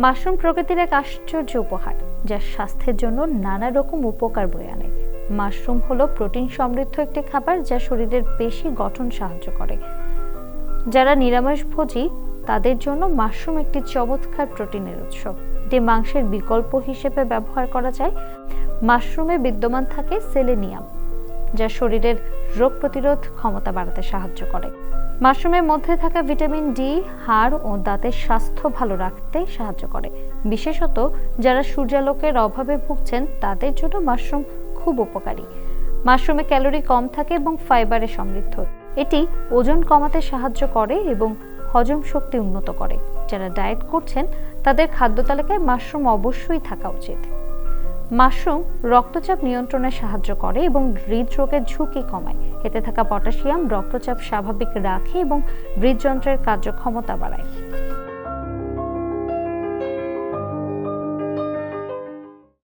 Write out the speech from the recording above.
Mushroom প্রকৃতির এক আশ্চর্য উপহার, যা স্বাস্থ্যের জন্য নানা রকম উপকার বয়ে আনে। মাশরুম হলো প্রোটিন সমৃদ্ধ একটি খাবার যা শরীরের পেশি গঠন সাহায্য করে। যারা নিরামিষভোজী তাদের জন্য মাশরুম একটি চমৎকার প্রোটিনের উৎস। এটি মাংসের বিকল্প হিসেবে ব্যবহার করা যায়। মাশরুমে বিদ্যমান থাকে সেলেনিয়াম, যা শরীরের রোগ প্রতিরোধ ক্ষমতা বাড়াতে সাহায্য করে। মাশরুমের মধ্যে থাকা ভিটামিন ডি হাড় ও দাঁতের স্বাস্থ্য ভালো রাখতে সাহায্য করে। বিশেষত যারা সূর্যালোকের অভাবে ভুগছেন তাদের জন্য মাশরুম খুব উপকারী। মাশরুমে ক্যালোরি কম থাকে এবং ফাইবারে সমৃদ্ধ। এটি ওজন কমাতে সাহায্য করে এবং হজম শক্তি উন্নত করে। যারা ডায়েট করছেন তাদের খাদ্য তালিকায় মাশরুম অবশ্যই থাকা উচিত। মাশরুম রক্তচাপ নিয়ন্ত্রণে সাহায্য করে এবং হৃদরোগের ঝুঁকি কমায়। এতে থাকা পটাশিয়াম রক্তচাপ স্বাভাবিক রাখে এবং হৃদযন্ত্রের কার্যক্ষমতা বাড়ায়।